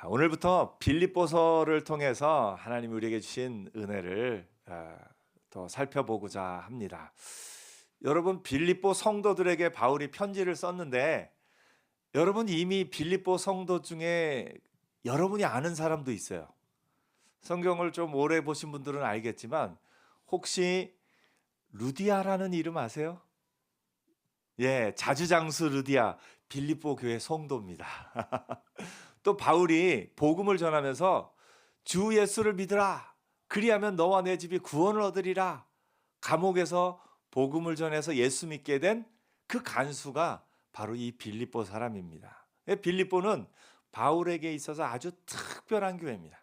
오늘부터 빌립보서를 통해서 하나님이 우리에게 주신 은혜를 더 살펴보고자 합니다. 여러분, 빌립보 성도들에게 바울이 편지를 썼는데 여러분 이미 빌립보 성도 중에 여러분이 아는 사람도 있어요. 성경을 좀 오래 보신 분들은 알겠지만 혹시 루디아라는 이름 아세요? 예, 자주장수 루디아, 빌립보 교회 성도입니다. 또 바울이 복음을 전하면서 주 예수를 믿으라. 그리하면 너와 내 집이 구원을 얻으리라. 감옥에서 복음을 전해서 예수 믿게 된 그 간수가 바로 이 빌립보 사람입니다. 빌립보는 바울에게 있어서 아주 특별한 교회입니다.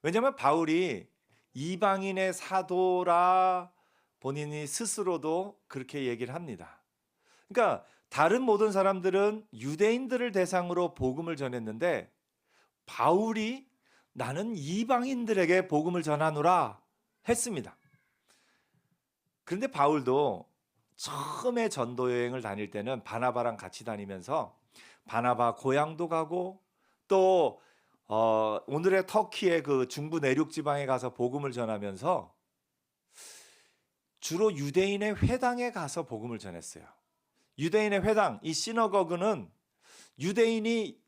왜냐하면 바울이 이방인의 사도라 본인이 스스로도 그렇게 얘기를 합니다. 그러니까 다른 모든 사람들은 유대인들을 대상으로 복음을 전했는데 바울이 나는 이방인들에게 복음을 전하노라 했습니다. 그런데 바울도 처음에 전도 여행을 다닐 때는 바나바랑 같이 다니면서 바나바 고향도 가고 또 오늘의 터키의 그 중부 내륙 지방에 가서 복음을 전하면서 주로 유대인의 회당에 가서 복음을 전했어요. 유대인의 회당, 이 시너거그는 유대인이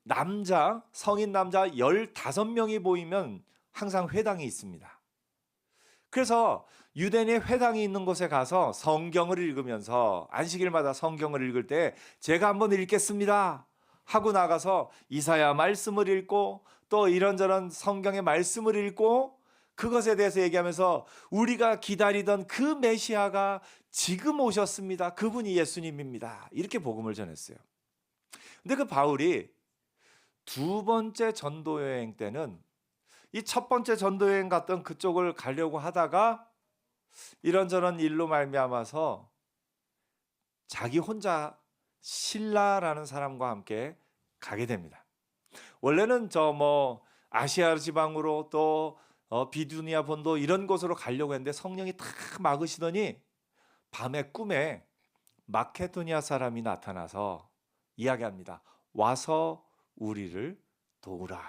성인 남자 15명이 모이면 항상 회당이 있습니다. 그래서 유대인의 회당이 있는 곳에 가서 성경을 읽으면서 안식일마다 성경을 읽을 때 제가 한번 읽겠습니다 하고 나가서 이사야 말씀을 읽고 또 이런저런 성경의 말씀을 읽고 그것에 대해서 얘기하면서 우리가 기다리던 그 메시아가 지금 오셨습니다. 그분이 예수님입니다. 이렇게 복음을 전했어요. 근데 그 바울이 두 번째 전도 여행 때는 이 첫 번째 전도 여행 갔던 그쪽을 가려고 하다가 이런저런 일로 말미암아서 자기 혼자 신라라는 사람과 함께 가게 됩니다. 원래는 아시아 지방으로 또 비두니아 본도 이런 곳으로 가려고 했는데 성령이 탁 막으시더니 밤에 꿈에 마케도니아 사람이 나타나서 이야기합니다. 와서 우리를 도우라.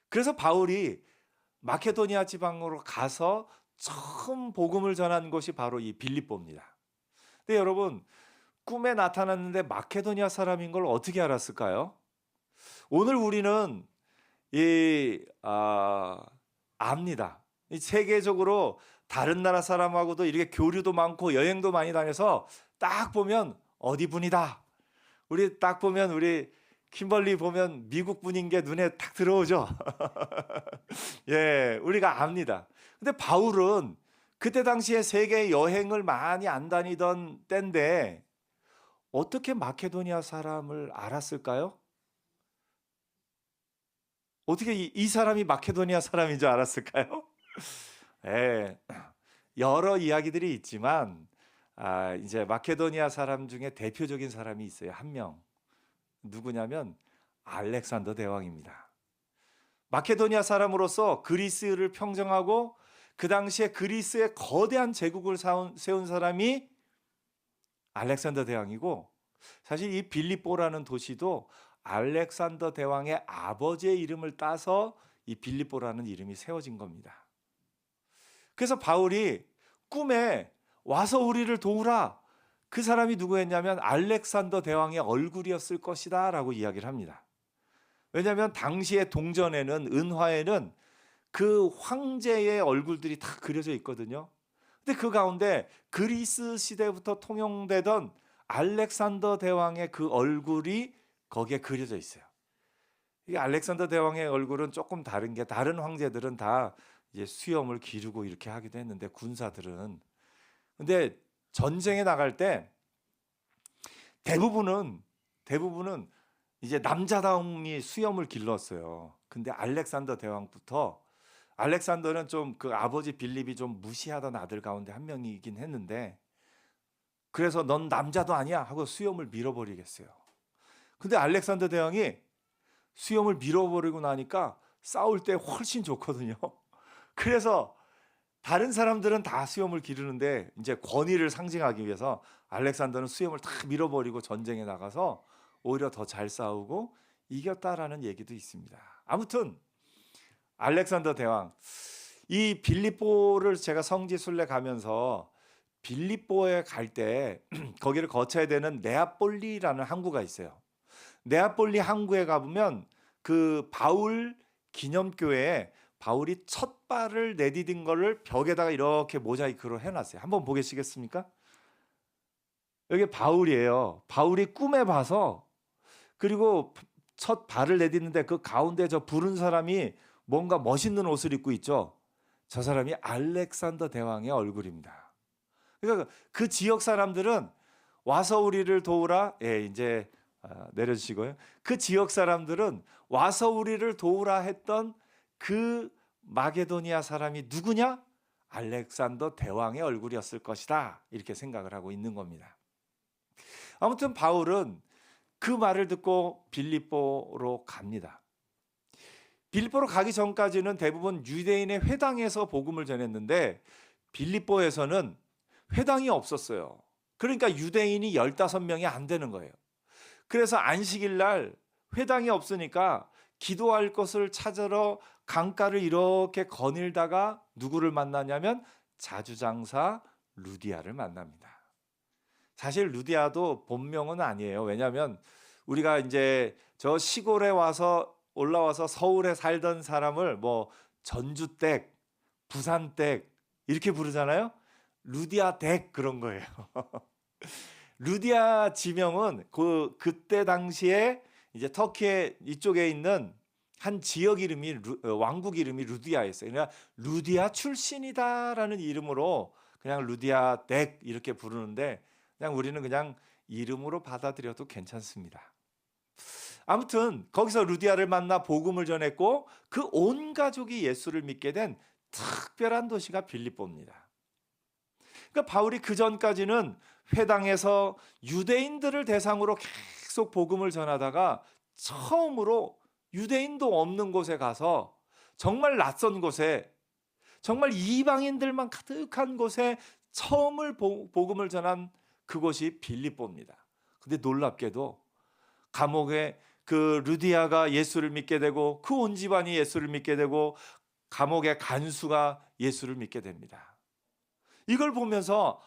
그래서 바울이 마케도니아 지방으로 가서 처음 복음을 전한 곳이 바로 이 빌립보입니다. 근데 여러분, 꿈에 나타났는데 마케도니아 사람인 걸 어떻게 알았을까요? 오늘 우리는 압니다. 세계적으로 다른 나라 사람하고도 이렇게 교류도 많고 여행도 많이 다녀서 딱 보면 어디 분이다. 우리 딱 보면 우리 킴벌리 보면 미국 분인 게 눈에 딱 들어오죠. 예, 우리가 압니다. 근데 바울은 그때 당시에 세계 여행을 많이 안 다니던 때인데 어떻게 마케도니아 사람을 알았을까요? 어떻게 이 사람이 마케도니아 사람인 줄 알았을까요? 예, 여러 이야기들이 있지만 이제 마케도니아 사람 중에 대표적인 사람이 있어요. 한 명. 누구냐면 알렉산더 대왕입니다. 마케도니아 사람으로서 그리스를 평정하고 그 당시에 그리스의 거대한 제국을 세운 사람이 알렉산더 대왕이고 사실 이 빌립보라는 도시도 알렉산더 대왕의 아버지의 이름을 따서 이 빌립보라는 이름이 세워진 겁니다. 그래서 바울이 꿈에 와서 우리를 도우라. 그 사람이 누구였냐면 알렉산더 대왕의 얼굴이었을 것이다 라고 이야기를 합니다. 왜냐하면 당시의 동전에는 은화에는 그 황제의 얼굴들이 다 그려져 있거든요. 근데 그 가운데 그리스 시대부터 통용되던 알렉산더 대왕의 그 얼굴이 거기에 그려져 있어요. 이 알렉산더 대왕의 얼굴은 조금 다른 게 다른 황제들은 다 이제 수염을 기르고 이렇게 하기도 했는데 군사들은 근데 전쟁에 나갈 때 대부분은 이제 남자다움이 수염을 길렀어요. 근데 알렉산더 대왕부터 알렉산더는 좀 그 아버지 빌립이 좀 무시하던 아들 가운데 한 명이긴 했는데 그래서 넌 남자도 아니야 하고 수염을 밀어버리겠어요. 근데 알렉산더 대왕이 수염을 밀어버리고 나니까 싸울 때 훨씬 좋거든요. 그래서 다른 사람들은 다 수염을 기르는데 이제 권위를 상징하기 위해서 알렉산더는 수염을 다 밀어버리고 전쟁에 나가서 오히려 더 잘 싸우고 이겼다라는 얘기도 있습니다. 아무튼 알렉산더 대왕, 이 빌립보를 제가 성지 순례 가면서 빌립보에 갈 때 거기를 거쳐야 되는 네아폴리라는 항구가 있어요. 네아폴리 항구에 가보면 그 바울 기념교회에 바울이 첫 발을 내디딘 거를 벽에다가 이렇게 모자이크로 해놨어요. 한번 보시겠습니까? 여기 바울이에요. 바울이 꿈에 봐서, 그리고 첫 발을 내딛는데 그 가운데 저 부른 사람이 뭔가 멋있는 옷을 입고 있죠. 저 사람이 알렉산더 대왕의 얼굴입니다. 그러니까 그 지역 사람들은 와서 우리를 도우라. 예, 이제 내려주시고요. 그 지역 사람들은 와서 우리를 도우라 했던 그 마게도니아 사람이 누구냐? 알렉산더 대왕의 얼굴이었을 것이다. 이렇게 생각을 하고 있는 겁니다. 아무튼 바울은 그 말을 듣고 빌립보로 갑니다. 빌립보로 가기 전까지는 대부분 유대인의 회당에서 복음을 전했는데 빌립보에서는 회당이 없었어요. 그러니까 유대인이 15명이 안 되는 거예요. 그래서 안식일 날 회당이 없으니까 기도할 것을 찾으러 강가를 이렇게 거닐다가 누구를 만나냐면 자주장사 루디아를 만납니다. 사실 루디아도 본명은 아니에요. 왜냐하면 우리가 이제 저 시골에 와서 올라와서 서울에 살던 사람을 뭐 전주댁, 부산댁 이렇게 부르잖아요. 루디아 댁 그런 거예요. 루디아 지명은 그때 당시에 이제 터키의 이쪽에 있는 한 지역 이름이 왕국 이름이 루디아였어요. 그러니까 루디아 출신이다라는 이름으로 그냥 루디아 댁 이렇게 부르는데 그냥 우리는 그냥 이름으로 받아들여도 괜찮습니다. 아무튼 거기서 루디아를 만나 복음을 전했고 그 온 가족이 예수를 믿게 된 특별한 도시가 빌립보입니다. 그러니까 바울이 그 전까지는 회당에서 유대인들을 대상으로 계속 복음을 전하다가 처음으로 유대인도 없는 곳에 가서 정말 낯선 곳에 정말 이방인들만 가득한 곳에 처음을 복음을 전한 그곳이 빌립보입니다. 근데 놀랍게도 감옥에 그 루디아가 예수를 믿게 되고 그 온 집안이 예수를 믿게 되고 감옥의 간수가 예수를 믿게 됩니다. 이걸 보면서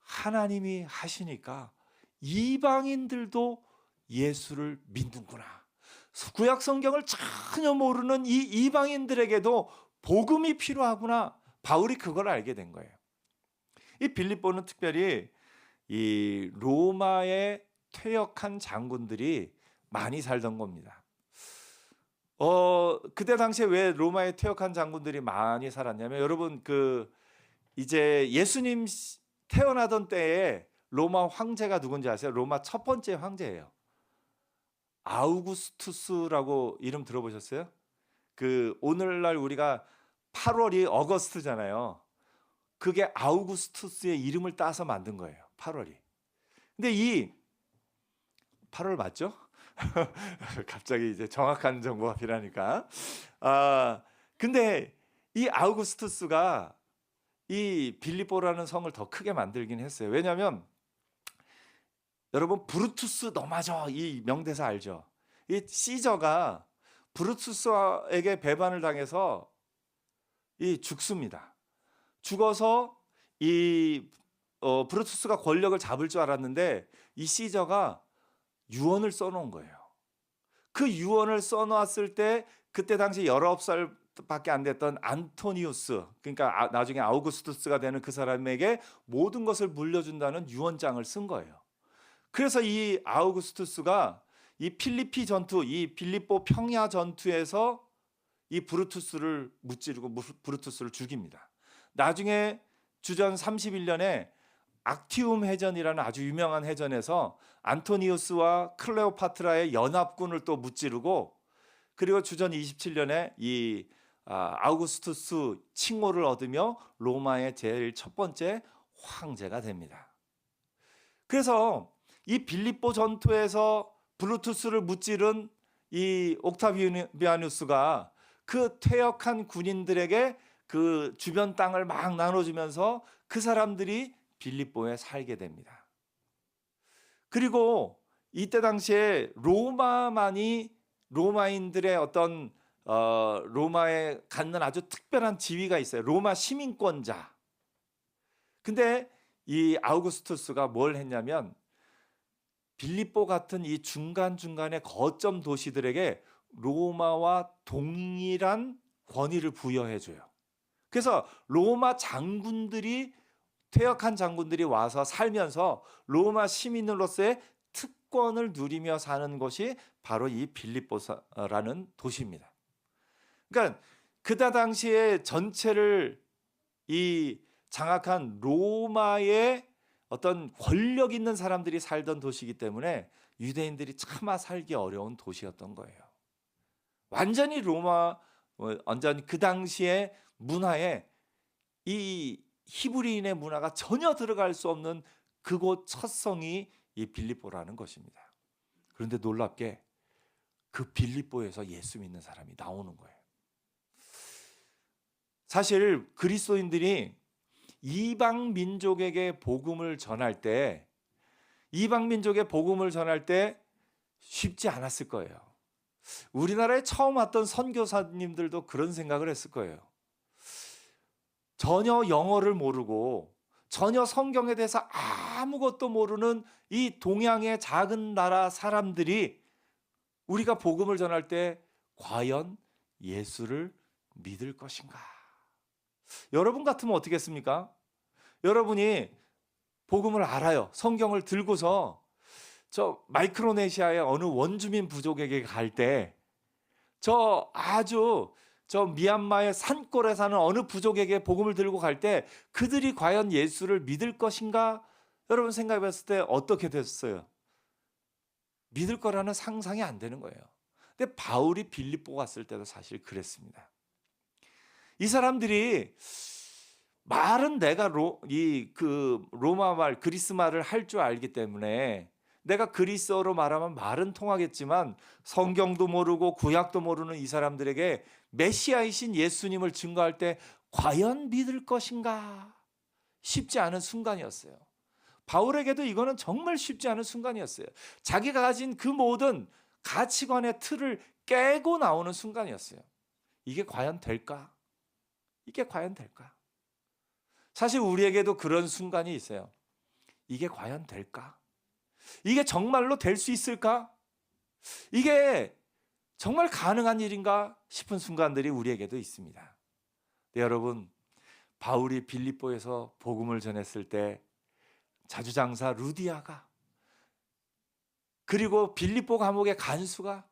하나님이 하시니까 이방인들도 예수를 믿는구나. 구약 성경을 전혀 모르는 이 이방인들에게도 복음이 필요하구나. 바울이 그걸 알게 된 거예요. 이 빌립보는 특별히 이 로마의 퇴역한 장군들이 많이 살던 겁니다. 그때 당시에 왜 로마의 퇴역한 장군들이 많이 살았냐면 여러분 이제 예수님 태어나던 때에 로마 황제가 누군지 아세요? 로마 첫 번째 황제예요. 아우구스투스라고 이름 들어보셨어요? 오늘날 우리가 8월이 어거스트잖아요. 그게 아우구스투스의 이름을 따서 만든 거예요. 8월이. 근데 이 8월 맞죠? 갑자기 이제 정확한 정보가 필요하니까. 근데 이 아우구스투스가 이 빌립보라는 성을 더 크게 만들긴 했어요. 왜냐하면 여러분 브루투스 너마저 이 명대사 알죠? 이 시저가 브루투스에게 배반을 당해서 죽습니다. 죽어서 브루투스가 권력을 잡을 줄 알았는데 이 시저가 유언을 써놓은 거예요. 그 유언을 써놓았을 때 그때 당시 19살밖에 안 됐던 안토니우스, 그러니까 나중에 아우구스투스가 되는 그 사람에게 모든 것을 물려준다는 유언장을 쓴 거예요. 그래서 이 아우구스투스가 이 필리피 전투, 이 빌립보 평야 전투에서 이 브루투스를 무찌르고 브루투스를 죽입니다. 나중에 주전 31년에 악티움 해전이라는 아주 유명한 해전에서 안토니우스와 클레오파트라의 연합군을 또 무찌르고 그리고 주전 27년에 이 아우구스투스 칭호를 얻으며 로마의 제일 첫 번째 황제가 됩니다. 그래서 이 빌립보 전투에서 브루투스를 무찌른 이 옥타비아누스가 그 퇴역한 군인들에게 그 주변 땅을 막 나눠주면서 그 사람들이 빌립보에 살게 됩니다. 그리고 이때 당시에 로마인들의 어떤 로마에 갖는 아주 특별한 지위가 있어요. 로마 시민권자. 근데 이 아우구스투스가 뭘 했냐면 빌립보 같은 이 중간중간의 거점 도시들에게 로마와 동일한 권위를 부여해 줘요. 그래서 로마 장군들이 퇴역한 장군들이 와서 살면서 로마 시민으로서의 특권을 누리며 사는 곳이 바로 이 빌립보라는 도시입니다. 그러니까 그때 당시에 전체를 이 장악한 로마의 어떤 권력 있는 사람들이 살던 도시이기 때문에 유대인들이 차마 살기 어려운 도시였던 거예요. 완전히 완전 그 당시의 문화에 이 히브리인의 문화가 전혀 들어갈 수 없는 그곳 첫 성이 이 빌립보라는 것입니다. 그런데 놀랍게 그 빌립보에서 예수 믿는 사람이 나오는 거예요. 사실 그리스도인들이 이방 민족에게 복음을 전할 때 쉽지 않았을 거예요. 우리나라에 처음 왔던 선교사님들도 그런 생각을 했을 거예요. 전혀 영어를 모르고 전혀 성경에 대해서 아무것도 모르는 이 동양의 작은 나라 사람들이 우리가 복음을 전할 때 과연 예수를 믿을 것인가? 여러분 같으면 어떻겠습니까? 여러분이 복음을 알아요. 성경을 들고서 저 마이크로네시아의 어느 원주민 부족에게 갈 때 저 미얀마의 산골에 사는 어느 부족에게 복음을 들고 갈 때 그들이 과연 예수를 믿을 것인가? 여러분 생각해 봤을 때 어떻게 됐어요? 믿을 거라는 상상이 안 되는 거예요. 근데 바울이 빌립보 갔을 때도 사실 그랬습니다. 이 사람들이 말은 내가 로마 말, 그리스 말을 할 줄 알기 때문에 내가 그리스어로 말하면 말은 통하겠지만 성경도 모르고 구약도 모르는 이 사람들에게 메시아이신 예수님을 증거할 때 과연 믿을 것인가? 쉽지 않은 순간이었어요. 바울에게도 이거는 정말 쉽지 않은 순간이었어요. 자기가 가진 그 모든 가치관의 틀을 깨고 나오는 순간이었어요. 이게 과연 될까? 이게 과연 될까? 사실 우리에게도 그런 순간이 있어요. 이게 과연 될까? 이게 정말로 될 수 있을까? 이게 정말 가능한 일인가 싶은 순간들이 우리에게도 있습니다. 네, 여러분, 바울이 빌립보에서 복음을 전했을 때 자주장사 루디아가 그리고 빌립보 감옥의 간수가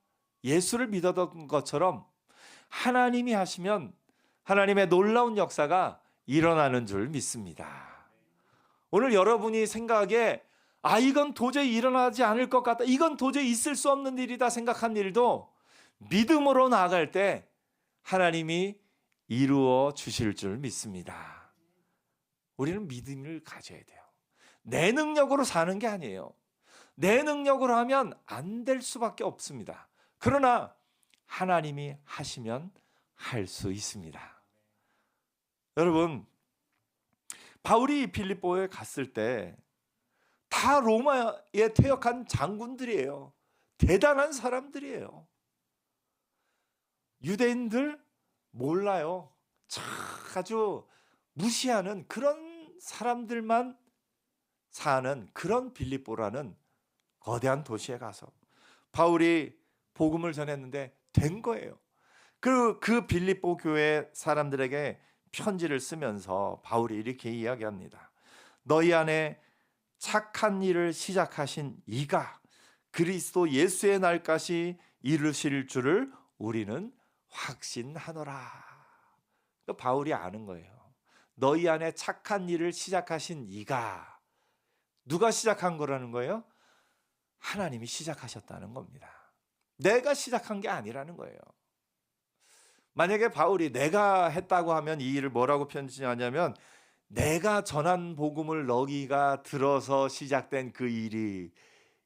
예수를 믿었던 것처럼 하나님이 하시면 하나님의 놀라운 역사가 일어나는 줄 믿습니다. 오늘 여러분이 생각에 이건 도저히 일어나지 않을 것 같다, 이건 도저히 있을 수 없는 일이다 생각한 일도 믿음으로 나아갈 때 하나님이 이루어 주실 줄 믿습니다. 우리는 믿음을 가져야 돼요. 내 능력으로 사는 게 아니에요. 내 능력으로 하면 안 될 수밖에 없습니다. 그러나 하나님이 하시면 할 수 있습니다. 여러분, 바울이 빌립보에 갔을 때 다 로마에 퇴역한 장군들이에요. 대단한 사람들이에요. 유대인들 몰라요. 아주 무시하는 그런 사람들만 사는 그런 빌립보라는 거대한 도시에 가서 바울이 복음을 전했는데 된 거예요. 그 빌립보 교회 사람들에게 편지를 쓰면서 바울이 이렇게 이야기합니다. 너희 안에 착한 일을 시작하신 이가 그리스도 예수의 날까지 이루실 줄을 우리는 확신하노라. 바울이 아는 거예요. 너희 안에 착한 일을 시작하신 이가, 누가 시작한 거라는 거예요? 하나님이 시작하셨다는 겁니다. 내가 시작한 게 아니라는 거예요. 만약에 바울이 내가 했다고 하면 이 일을 뭐라고 편지하냐면 내가 전한 복음을 너희가 들어서 시작된 그 일이,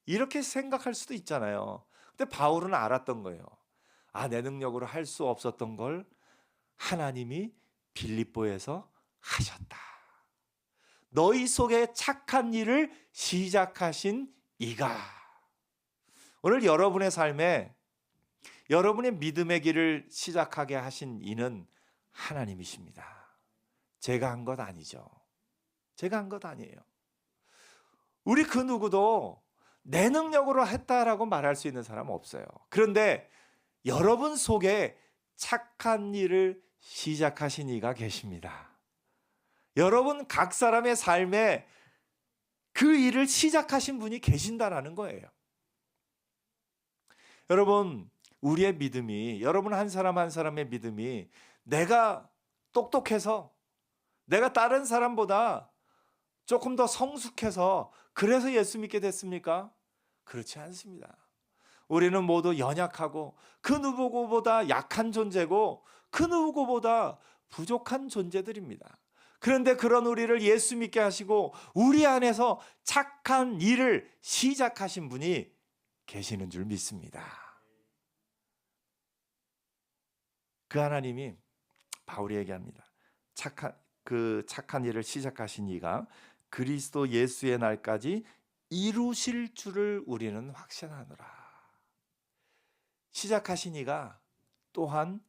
이렇게 생각할 수도 있잖아요. 근데 바울은 알았던 거예요. 내 능력으로 할 수 없었던 걸 하나님이 빌립보에서 하셨다. 너희 속에 착한 일을 시작하신 이가. 오늘 여러분의 삶에 여러분의 믿음의 길을 시작하게 하신 이는 하나님이십니다. 제가 한 것 아니죠. 제가 한 것 아니에요. 우리 그 누구도 내 능력으로 했다라고 말할 수 있는 사람은 없어요. 그런데 여러분 속에 착한 일을 시작하신 이가 계십니다. 여러분 각 사람의 삶에 그 일을 시작하신 분이 계신다라는 거예요. 여러분, 우리의 믿음이, 여러분 한 사람 한 사람의 믿음이 내가 똑똑해서, 내가 다른 사람보다 조금 더 성숙해서 그래서 예수 믿게 됐습니까? 그렇지 않습니다. 우리는 모두 연약하고 그 누구보다 약한 존재고 그 누구보다 부족한 존재들입니다. 그런데 그런 우리를 예수 믿게 하시고 우리 안에서 착한 일을 시작하신 분이 계시는 줄 믿습니다. 그 하나님이 바울이 얘기합니다. 착한 일을 시작하신 이가 그리스도 예수의 날까지 이루실 줄을 우리는 확신하노라. 시작하신 이가 또한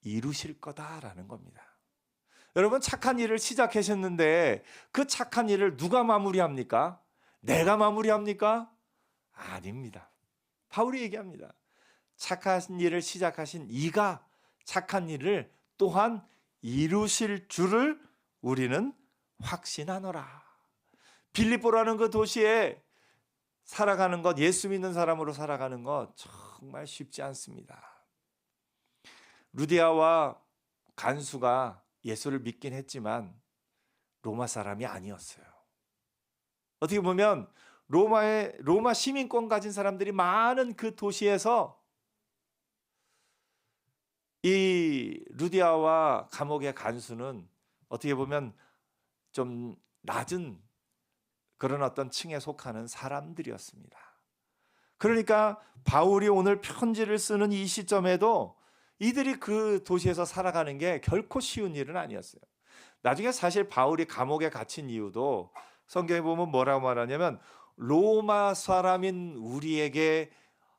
이루실 거다라는 겁니다. 여러분, 착한 일을 시작하셨는데 그 착한 일을 누가 마무리합니까? 내가 마무리합니까? 아닙니다. 바울이 얘기합니다. 착한 일을 시작하신 이가 착한 일을 또한 이루실 줄을 우리는 확신하노라. 빌립보라는 그 도시에 살아가는 것, 예수 믿는 사람으로 살아가는 것 정말 쉽지 않습니다. 루디아와 간수가 예수를 믿긴 했지만 로마 사람이 아니었어요. 어떻게 보면 로마 시민권 가진 사람들이 많은 그 도시에서 이 루디아와 감옥의 간수는 어떻게 보면 좀 낮은 그런 어떤 층에 속하는 사람들이었습니다. 그러니까 바울이 오늘 편지를 쓰는 이 시점에도 이들이 그 도시에서 살아가는 게 결코 쉬운 일은 아니었어요. 나중에 사실 바울이 감옥에 갇힌 이유도 성경에 보면 뭐라고 말하냐면 로마 사람인 우리에게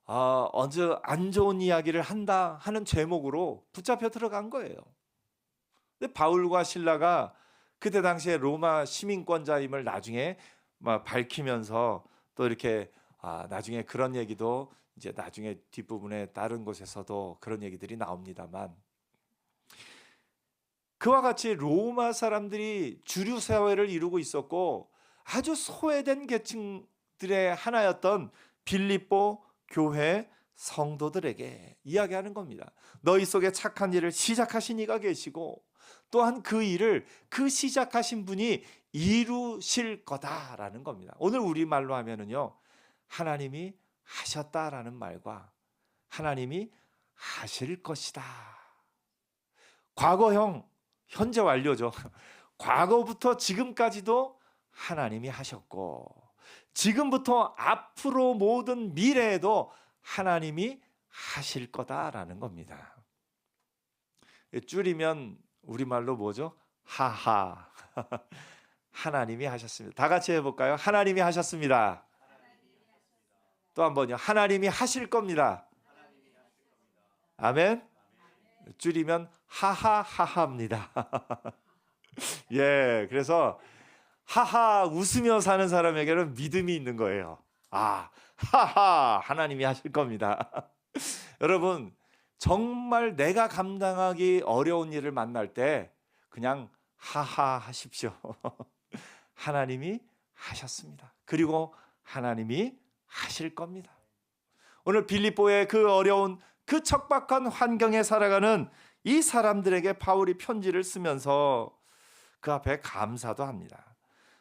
어제 안 좋은 이야기를 한다 하는 제목으로 붙잡혀 들어간 거예요. 근데 바울과 실라가 그때 당시에 로마 시민권자임을 나중에 밝히면서 또 이렇게 나중에 그런 얘기도 이제 나중에 뒷부분에 다른 곳에서도 그런 얘기들이 나옵니다만, 그와 같이 로마 사람들이 주류 사회를 이루고 있었고 아주 소외된 계층들의 하나였던 빌립보 교회 성도들에게 이야기하는 겁니다. 너희 속에 착한 일을 시작하신 이가 계시고 또한 그 일을 그 시작하신 분이 이루실 거다라는 겁니다. 오늘 우리말로 하면은요, 하나님이 하셨다라는 말과 하나님이 하실 것이다. 과거형, 현재 완료죠. 과거부터 지금까지도 하나님이 하셨고 지금부터 앞으로 모든 미래에도 하나님이 하실 거다라는 겁니다. 줄이면 우리말로 뭐죠? 하하. 하나님이 하셨습니다. 다 같이 해볼까요? 하나님이 하셨습니다. 또 한 번요. 하나님이 하실 겁니다. 아멘. 줄이면 하하하하입니다. 예, 그래서 하하 웃으며 사는 사람에게는 믿음이 있는 거예요. 하하 하나님이 하실 겁니다. 여러분, 정말 내가 감당하기 어려운 일을 만날 때 그냥 하하 하십시오. 하나님이 하셨습니다. 그리고 하나님이 하실 겁니다. 오늘 빌립보의 그 어려운 그 척박한 환경에 살아가는 이 사람들에게 바울이 편지를 쓰면서 그 앞에 감사도 합니다.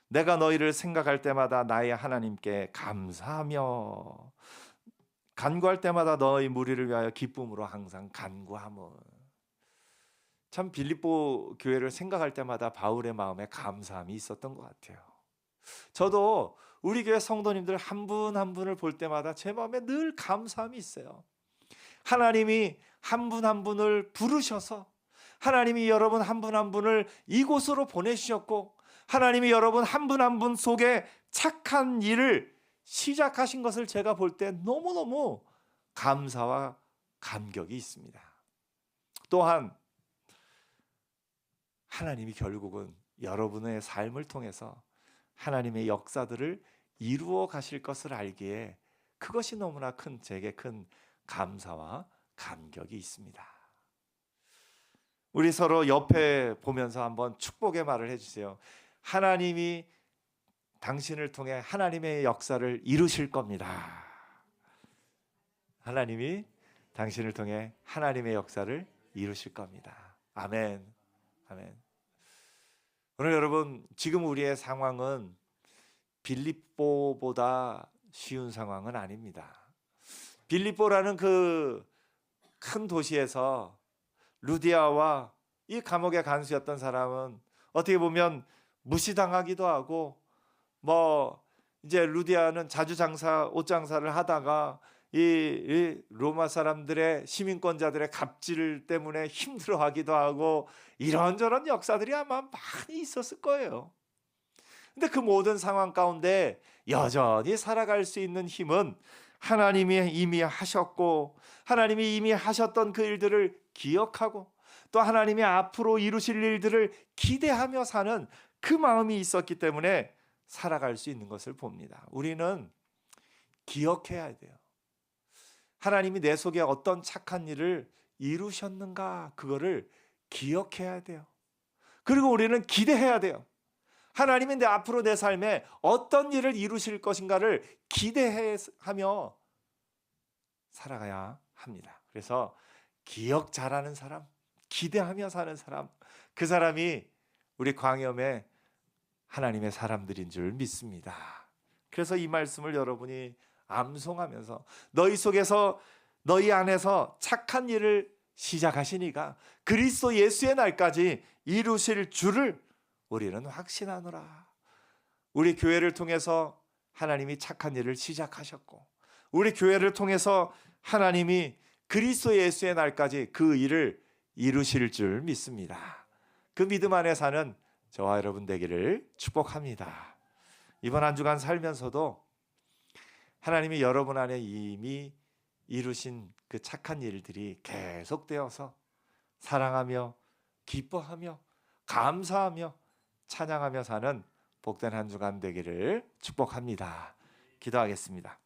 내가 너희를 생각할 때마다 나의 하나님께 감사하며 간구할 때마다 너희 무리를 위하여 기쁨으로 항상 간구하며. 참 빌립보 교회를 생각할 때마다 바울의 마음에 감사함이 있었던 것 같아요. 저도 우리 교회 성도님들 한 분 한 분을 볼 때마다 제 마음에 늘 감사함이 있어요. 하나님이 한 분 한 분을 부르셔서 하나님이 여러분 한 분 한 분을 이곳으로 보내주셨고 하나님이 여러분 한 분 한 분 속에 착한 일을 시작하신 것을 제가 볼 때 너무너무 감사와 감격이 있습니다. 또한 하나님이 결국은 여러분의 삶을 통해서 하나님의 역사들을 이루어 가실 것을 알기에 그것이 너무나 제게 큰 감사와 감격이 있습니다. 우리 서로 옆에 보면서 한번 축복의 말을 해주세요. 하나님이 당신을 통해 하나님의 역사를 이루실 겁니다. 하나님이 당신을 통해 하나님의 역사를 이루실 겁니다. 아멘. 아멘. 오늘 여러분, 지금 우리의 상황은 빌립보보다 쉬운 상황은 아닙니다. 빌립보라는 그 큰 도시에서 루디아와 이 감옥의 간수였던 사람은 어떻게 보면 무시당하기도 하고, 이제 루디아는 자주 옷 장사를 하다가 이 로마 사람들의 시민권자들의 갑질 때문에 힘들어하기도 하고, 이런저런 역사들이 아마 많이 있었을 거예요. 근데 그 모든 상황 가운데 여전히 살아갈 수 있는 힘은 하나님이 이미 하셨고, 하나님이 이미 하셨던 그 일들을 기억하고, 또 하나님이 앞으로 이루실 일들을 기대하며 사는 그 마음이 있었기 때문에 살아갈 수 있는 것을 봅니다. 우리는 기억해야 돼요. 하나님이 내 속에 어떤 착한 일을 이루셨는가, 그거를 기억해야 돼요. 그리고 우리는 기대해야 돼요. 하나님이 앞으로 내 삶에 어떤 일을 이루실 것인가를 기대하며 살아가야 합니다. 그래서 기억 잘하는 사람, 기대하며 사는 사람, 그 사람이 우리 광염의 하나님의 사람들인 줄 믿습니다. 그래서 이 말씀을 여러분이 암송하면서 너희 속에서, 너희 안에서 착한 일을 시작하시니까 그리스도 예수의 날까지 이루실 줄을 우리는 확신하노라. 우리 교회를 통해서 하나님이 착한 일을 시작하셨고, 우리 교회를 통해서 하나님이 그리스도 예수의 날까지 그 일을 이루실 줄 믿습니다. 그 믿음 안에 사는 저와 여러분 되기를 축복합니다. 이번 한 주간 살면서도 하나님이 여러분 안에 이미 이루신 그 착한 일들이 계속되어서 사랑하며 기뻐하며 감사하며 찬양하며 사는 복된 한 주간 되기를 축복합니다. 기도하겠습니다.